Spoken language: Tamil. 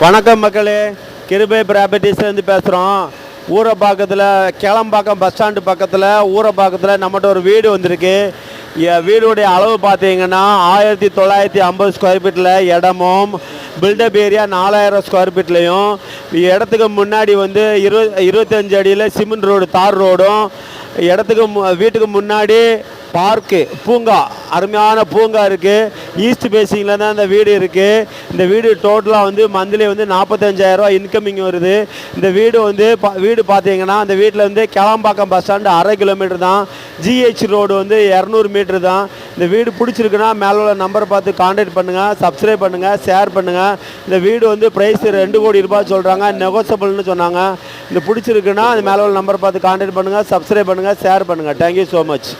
வணக்கம் மக்களே, கிருபை ப்ராப்பர்ட்டிஸ்லேருந்து பேசுகிறோம். ஊரப்பாக்கத்தில் கிளம்பாக்கம் பஸ் ஸ்டாண்டு பக்கத்தில் ஊரப்பாக்கத்தில் நம்மகிட்ட ஒரு வீடு வந்திருக்கு. வீடுடைய அளவு பார்த்தீங்கன்னா 1950 ஸ்கொயர் ஃபீட்டில் இடமும் பில்டப் ஏரியா 4000 ஸ்கொயர் ஃபீட்லேயும் இடத்துக்கு முன்னாடி வந்து 25 அடியில் சிமெண்ட் ரோடு தார் ரோடும் வீட்டுக்கு முன்னாடி பார்க்கு பூங்கா அருமையான பூங்கா இருக்குது. ஈஸ்ட் பேசிங்கில் தான் இந்த வீடு இருக்குது. இந்த வீடு டோட்டலாக வந்து மந்த்லி வந்து 45,000 இன்கமிங் வருது. இந்த வீடு பார்த்தீங்கன்னா அந்த வீட்டில் வந்து கிளம்பாக்கம் பஸ் ஸ்டாண்டு 1/2 கிலோமீட்டர் தான். ஜிஹெச் ரோடு வந்து 200 மீட்ரு தான். இந்த வீடு பிடிச்சிருக்குன்னா மேலே உள்ள நம்பரை பார்த்து கான்டாக்ட் பண்ணுங்கள், சப்ஸ்கிரைப் பண்ணுங்கள், ஷேர் பண்ணுங்கள். இந்த வீடு வந்து ப்ரைஸ் 2 கோடி ரூபாய் சொல்கிறாங்க, நெகோசபிள்னு சொன்னாங்க. இந்த பிடிச்சிருக்குன்னா அந்த மேலே உள்ள நம்பரை பார்த்து கான்டாக்ட் பண்ணுங்கள், சப்ஸ்கிரைப் பண்ணுங்கள், ஷேர் பண்ணுங்கள். Thank you so much.